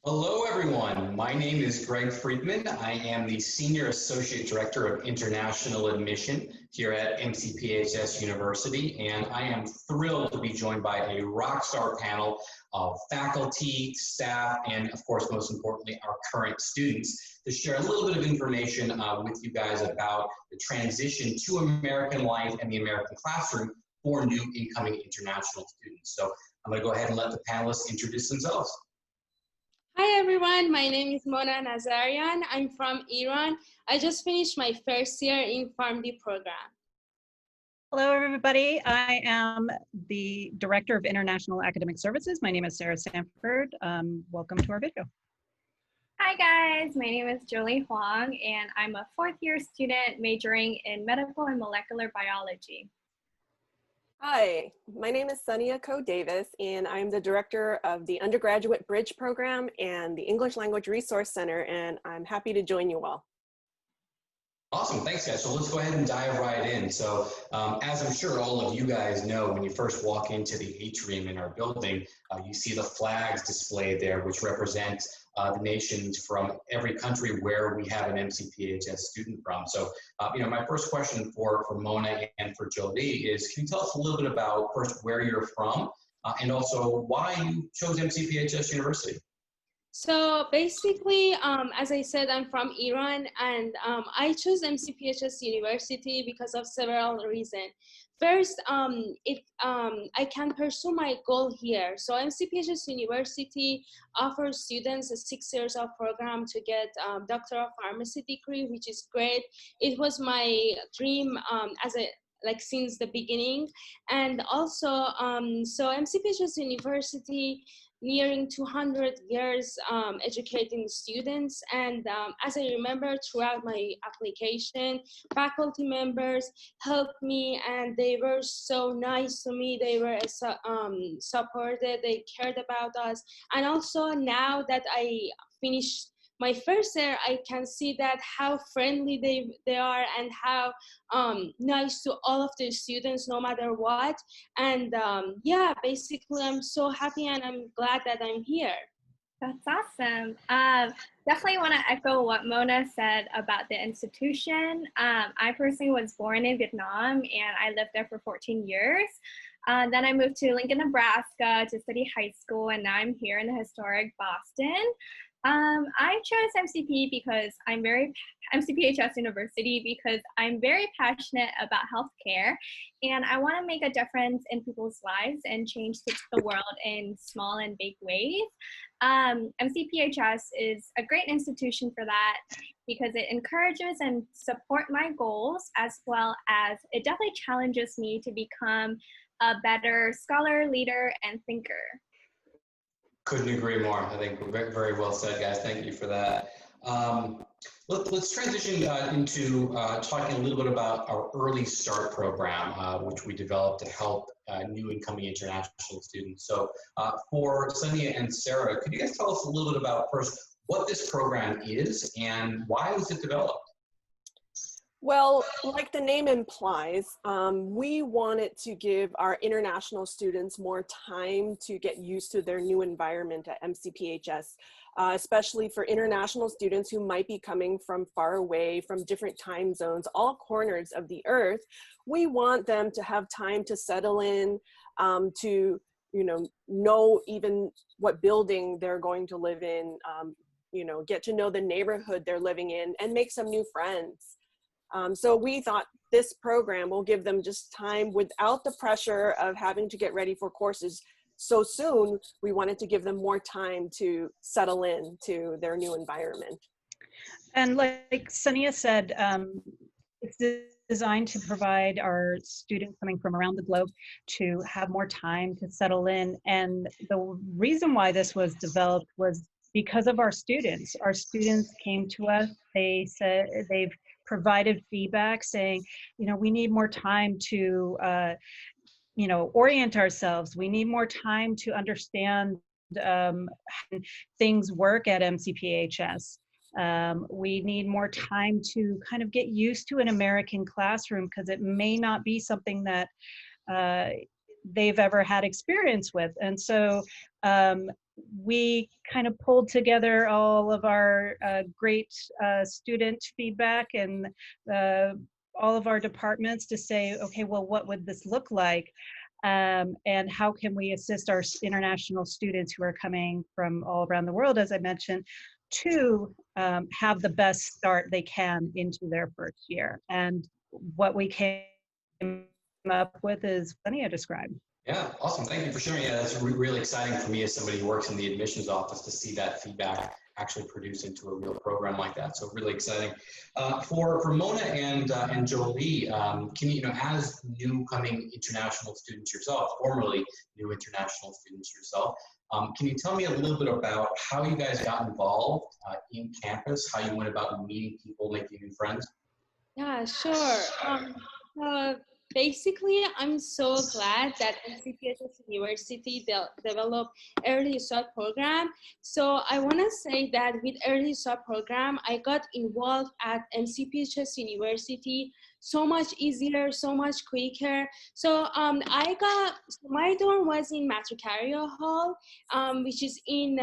Hello, everyone. My name is Greg Friedman. I am the Senior Associate Director of International Admission here at MCPHS University, and I am thrilled to be joined by a rockstar panel of faculty, staff, and of course, most importantly, our current students to share a little bit of information with you guys about the transition to American life and the American classroom for new incoming international students. So I'm going to go ahead and let the panelists introduce themselves. Hi everyone, my name is Mona Nazarian. I'm from Iran. I just finished my first year in PharmD program. Hello everybody, I am the Director of International Academic Services. My name is Sarah Sanford. Welcome to our video. Hi guys, my name is Jolie Huang and I'm a fourth year student majoring in medical and molecular biology. Hi, my name is Sonia Coe Davis and I'm the director of the Undergraduate Bridge Program and the English Language Resource Center, and I'm happy to join you all. Awesome, thanks guys. So let's go ahead and dive right in. So as I'm sure all of you guys know, when you first walk into the atrium in our building, you see the flags displayed there, which represent the nations from every country where we have an MCPHS student from. So, my first question for Mona and for Jolie is, can you tell us a little bit about first where you're from and also why you chose MCPHS University? So basically, as I said, I'm from Iran, and I chose MCPHS University because of several reasons. First, I can pursue my goal here. So MCPHS University offers students a 6 years of program to get Doctor of Pharmacy degree, which is great. It was my dream since the beginning. And also, so MCPHS University nearing 200 years educating students, and as I remember throughout my application, faculty members helped me and they were so nice to me. They were supported, they cared about us, and also now that I finished my first year, I can see that how friendly they are and how nice to all of the students, no matter what. And yeah, basically, I'm so happy and I'm glad that I'm here. That's awesome. Definitely want to echo what Mona said about the institution. I personally was born in Vietnam and I lived there for 14 years. Then I moved to Lincoln, Nebraska to study high school, and now I'm here in the historic Boston. I chose MCPHS University because I'm very passionate about healthcare and I want to make a difference in people's lives and change the world in small and big ways. MCPHS is a great institution for that because it encourages and supports my goals, as well as it definitely challenges me to become a better scholar, leader, and thinker. Couldn't agree more. I think very, very well said, guys. Thank you for that. Let's transition into talking a little bit about our Early Start program, which we developed to help new incoming international students. So for Sonia and Sarah, could you guys tell us a little bit about first what this program is and why was it developed? Well, like the name implies, we wanted to give our international students more time to get used to their new environment at MCPHS, especially for international students who might be coming from far away, from different time zones, all corners of the earth. We want them to have time to settle in, to know even what building they're going to live in, get to know the neighborhood they're living in, and make some new friends. So we thought this program will give them just time without the pressure of having to get ready for courses so soon. We wanted to give them more time to settle in to their new environment. And like Sonia said, it's designed to provide our students coming from around the globe to have more time to settle in. And the reason why this was developed was because of our students. Our students came to us, they said they've provided feedback saying, we need more time to, orient ourselves. We need more time to understand how things work at MCPHS. We need more time to kind of get used to an American classroom because it may not be something that they've ever had experience with. And so we kind of pulled together all of our great student feedback and all of our departments to say, okay, well, what would this look like? And how can we assist our international students who are coming from all around the world, as I mentioned, to have the best start they can into their first year. And what we came up with is Sonia described. Yeah, awesome. Thank you for sharing. Yeah, that's really exciting for me as somebody who works in the admissions office to see that feedback actually produce into a real program like that. So really exciting. For Mona and Jolie, can you, as new coming international students yourself, formerly new international students yourself, can you tell me a little bit about how you guys got involved in campus, how you went about meeting people, making new friends? Yeah, sure. Basically, I'm so glad that MCPHS University developed early start program. So I want to say that with early start program, I got involved at MCPHS University so much easier, so much quicker. So my dorm was in Matricario Hall, which is in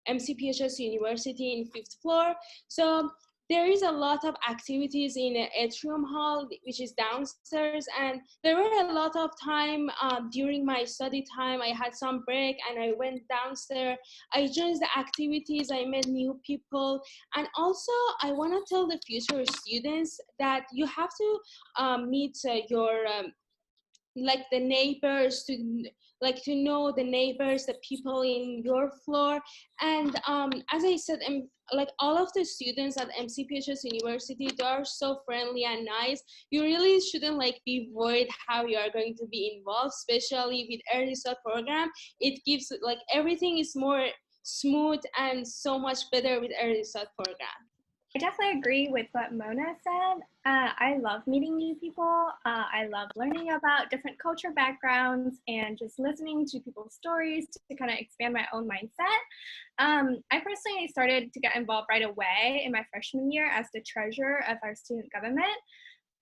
MCPHS University in 5th floor. So there is a lot of activities in Atrium Hall, which is downstairs, and there were a lot of time during my study time. I had some break and I went downstairs. I joined the activities, I met new people, and also I want to tell the future students that you have to meet your like the neighbors, to know the neighbors, the people in your floor. And as I said, like all of the students at MCPHS University, they are so friendly and nice. You really shouldn't be worried how you are going to be involved, especially with early start program. It gives everything is more smooth and so much better with early start program. I definitely agree with what Mona said. I love meeting new people. I love learning about different culture backgrounds and just listening to people's stories to kind of expand my own mindset. I personally started to get involved right away in my freshman year as the treasurer of our student government.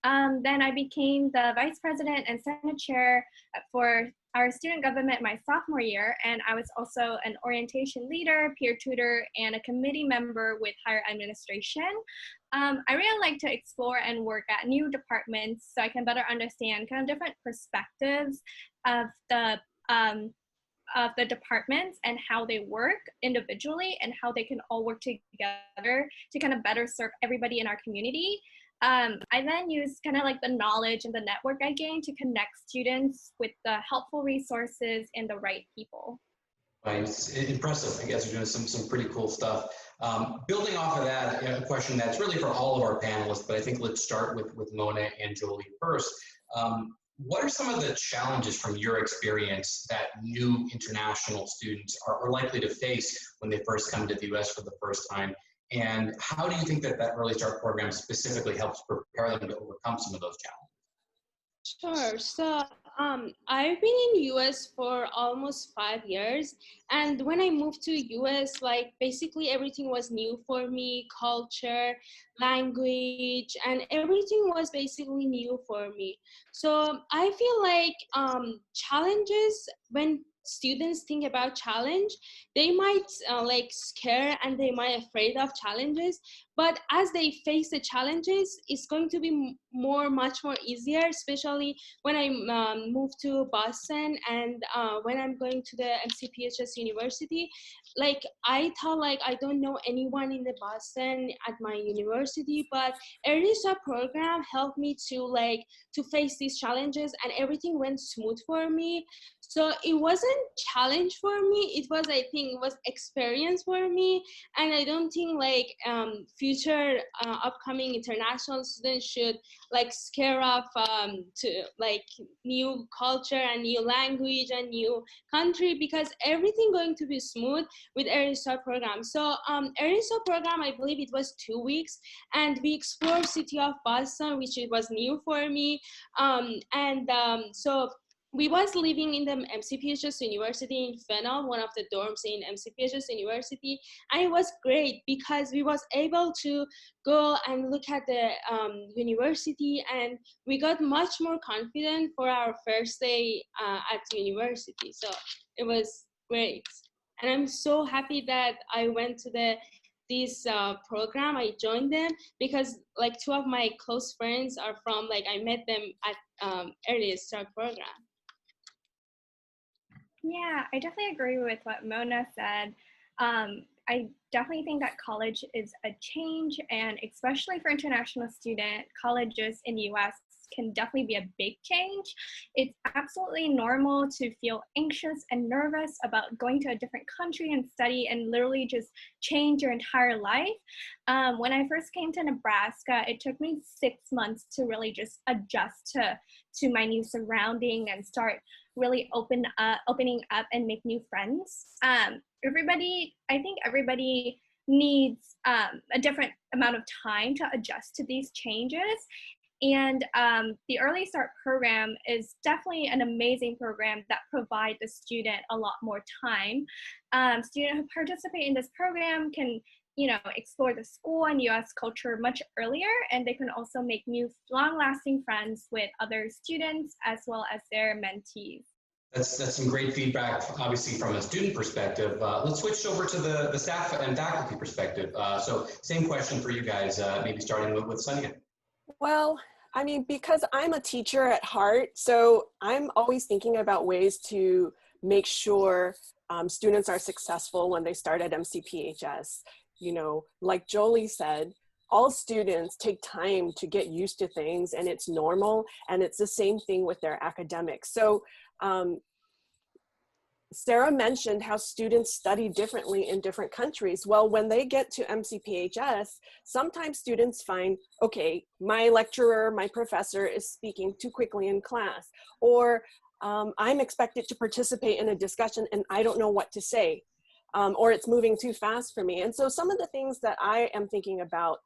Then I became the vice president and senate chair for our student government my sophomore year, and I was also an orientation leader, peer tutor, and a committee member with higher administration. I really like to explore and work at new departments so I can better understand kind of different perspectives of the departments and how they work individually and how they can all work together to kind of better serve everybody in our community. I then use kind of the knowledge and the network I gained to connect students with the helpful resources and the right people. Right, it's impressive. I guess you're doing some pretty cool stuff. Building off of that, a question that's really for all of our panelists, but I think let's start with Mona and Jolie first. What are some of the challenges from your experience that new international students are likely to face when they first come to the U.S. for the first time? And how do you think that early start program specifically helps prepare them to overcome some of those challenges? Sure. So I've been in US for almost 5 years, and when I moved to US, basically everything was new for me: culture, language, and everything was basically new for me. So I feel challenges, when students think about challenge, they might scare and they might afraid of challenges, but as they face the challenges, it's going to be much more easier, especially when I moved to Boston and when I'm going to the MCPHS University. I thought I don't know anyone in the Boston at my university, but early start program helped me to face these challenges, and everything went smooth for me. So it wasn't challenge for me, it was, I think it was experience for me. And I don't think future upcoming international students should scare off to new culture and new language and new country, because everything going to be smooth with early start program. So early start program, I believe it was 2 weeks, and we explored city of Boston, which it was new for me. So we was living in the MCPHS University in Fennell, one of the dorms in MCPHS University, and it was great because we was able to go and look at the university, and we got much more confident for our first day at university. So it was great. And I'm so happy that I went to this program. I joined them because like two of my close friends are from, like I met them at early start program. Yeah, I definitely agree with what Mona said. I definitely think that college is a change, and especially for international student, colleges in the US can definitely be a big change. It's absolutely normal to feel anxious and nervous about going to a different country and study and literally just change your entire life. When I first came to Nebraska, it took me 6 months to really just adjust to my new surrounding and start really opening up and make new friends. I think everybody needs a different amount of time to adjust to these changes. And the Early Start program is definitely an amazing program that provides the student a lot more time. Students who participate in this program can, explore the school and US culture much earlier, and they can also make new long-lasting friends with other students as well as their mentees. That's some great feedback, obviously, from a student perspective. Let's switch over to the staff and faculty perspective. So same question for you guys, maybe starting with Sonia. Well, I mean, because I'm a teacher at heart, so I'm always thinking about ways to make sure students are successful when they start at MCPHS. Like Jolie said, all students take time to get used to things, and it's normal, and it's the same thing with their academics. So Sarah mentioned how students study differently in different countries. Well, when they get to MCPHS, sometimes students find, okay, my lecturer, my professor is speaking too quickly in class, or I'm expected to participate in a discussion and I don't know what to say, or it's moving too fast for me. And so some of the things that I am thinking about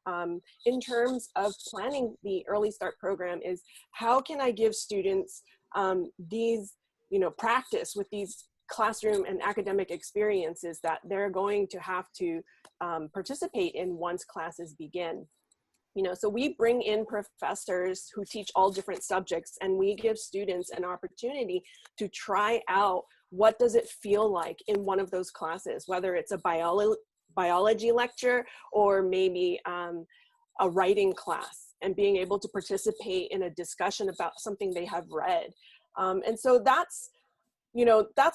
in terms of planning the Early Start program is, how can I give students these, practice with these classroom and academic experiences that they're going to have to participate in once classes begin. So we bring in professors who teach all different subjects, and we give students an opportunity to try out what does it feel like in one of those classes, whether it's a biology lecture or maybe a writing class, and being able to participate in a discussion about something they have read. And so that's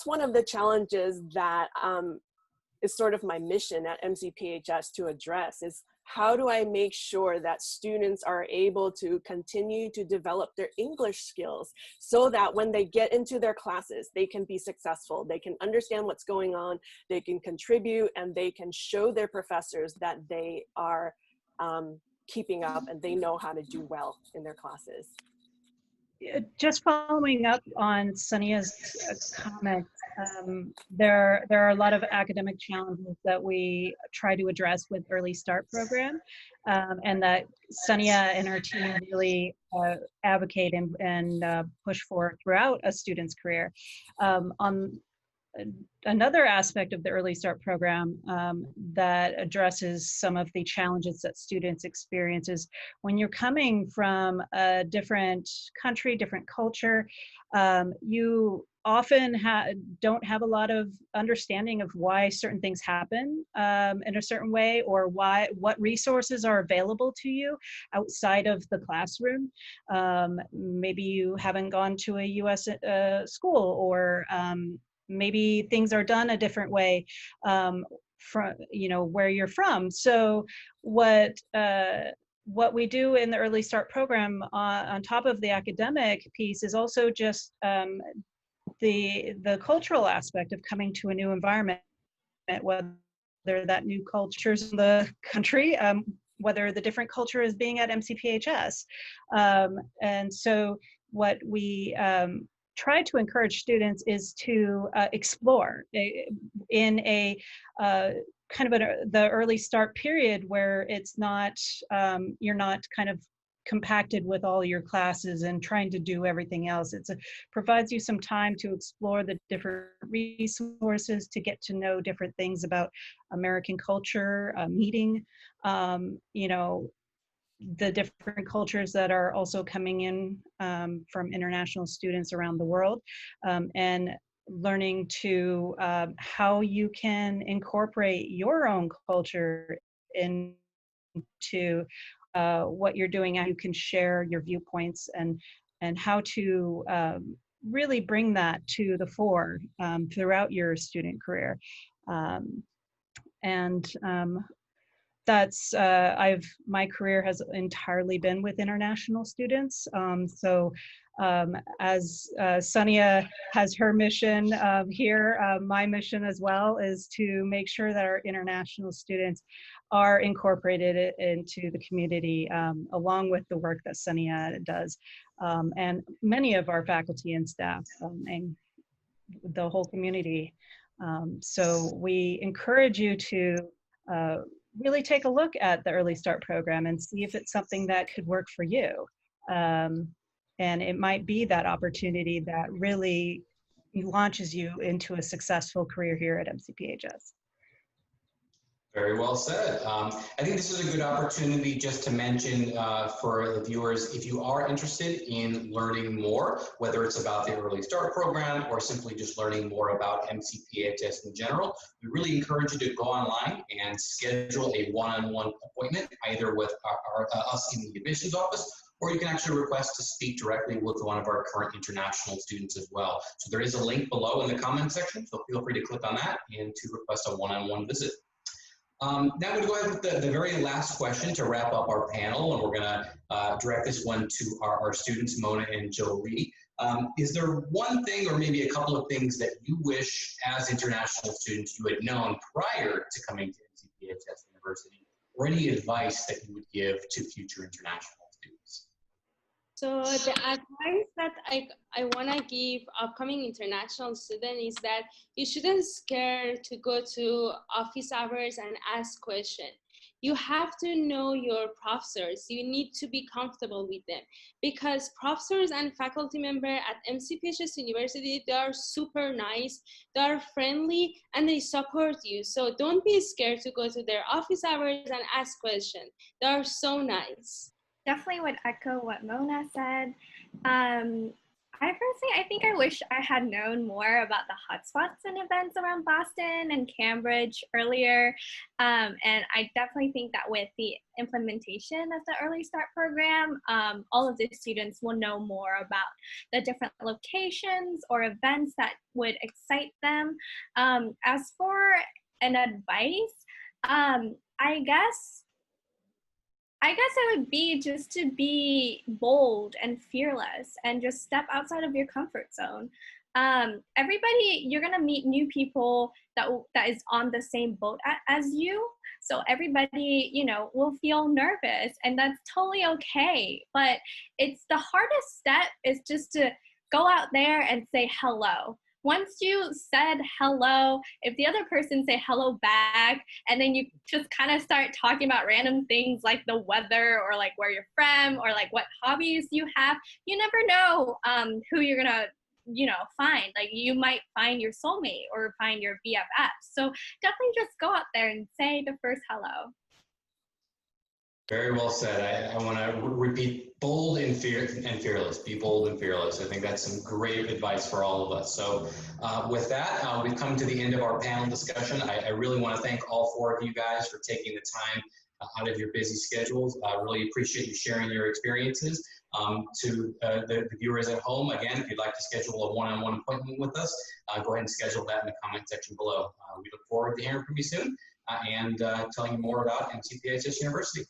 one of the challenges that is sort of my mission at MCPHS to address, is how do I make sure that students are able to continue to develop their English skills so that when they get into their classes, they can be successful, they can understand what's going on, they can contribute, and they can show their professors that they are keeping up and they know how to do well in their classes. Just following up on Sonia's comments, there are a lot of academic challenges that we try to address with Early Start program, and that Sonia and her team really advocate and push for throughout a student's career. On another aspect of the Early Start program that addresses some of the challenges that students experience is when you're coming from a different country, different culture, you often don't have a lot of understanding of why certain things happen in a certain way, or what resources are available to you outside of the classroom. Maybe you haven't gone to a US school, or maybe things are done a different way from where you're from. So what we do in the Early Start program on top of the academic piece is also just the cultural aspect of coming to a new environment, whether that new culture's in the country, whether the different culture is being at MCPHS. And so what we try to encourage students is to explore in a kind of the early start period, where it's not, you're not kind of compacted with all your classes and trying to do everything else. It provides you some time to explore the different resources, to get to know different things about American culture, meeting, the different cultures that are also coming in from international students around the world. And learning to how you can incorporate your own culture into what you're doing, how you can share your viewpoints, and how to really bring that to the fore throughout your student career. And that's my career has entirely been with international students. As Sonia has her mission here, my mission as well is to make sure that our international students are incorporated into the community along with the work that Sonia does, and many of our faculty and staff and the whole community. So we encourage you to really take a look at the Early Start program and see if it's something that could work for you. And it might be that opportunity that really launches you into a successful career here at MCPHS. Very well said. I think this is a good opportunity just to mention for the viewers, if you are interested in learning more, whether it's about the Early Start program or simply just learning more about MCPHS in general, we really encourage you to go online and schedule a one-on-one appointment, either with us in the admissions office, or you can actually request to speak directly with one of our current international students as well. So there is a link below in the comment section, so feel free to click on that and to request a one-on-one visit. Now I'm going to go ahead with the very last question to wrap up our panel, and we're going to direct this one to our students, Mona and Jolie. Is there one thing or maybe a couple of things that you wish as international students you had known prior to coming to MCPHS University, or any advice that you would give to future international students? So the advice that I want to give upcoming international students is that you shouldn't scare to go to office hours and ask questions. You have to know your professors. You need to be comfortable with them, because professors and faculty members at MCPHS University, they are super nice, they are friendly, and they support you. So don't be scared to go to their office hours and ask questions. They are so nice. Definitely would echo what Mona said. I think I wish I had known more about the hotspots and events around Boston and Cambridge earlier. And I definitely think that with the implementation of the Early Start program, all of the students will know more about the different locations or events that would excite them. As for an advice, I guess it would be just to be bold and fearless and just step outside of your comfort zone. Everybody, you're gonna meet new people that is on the same boat as you. So everybody, will feel nervous, and that's totally okay. But it's the hardest step is just to go out there and say hello. Once you said hello, if the other person say hello back, and then you just kind of start talking about random things like the weather or like where you're from or like what hobbies you have, you never know who you're gonna find. Like you might find your soulmate or find your BFF. So definitely just go out there and say the first hello. Very well said. I want to repeat bold and fearless. Be bold and fearless. I think that's some great advice for all of us. So with that, we've come to the end of our panel discussion. I really want to thank all four of you guys for taking the time out of your busy schedules. I really appreciate you sharing your experiences. To the viewers at home, again, if you'd like to schedule a one-on-one appointment with us, go ahead and schedule that in the comment section below. We look forward to hearing from you soon and telling you more about MCPHS University.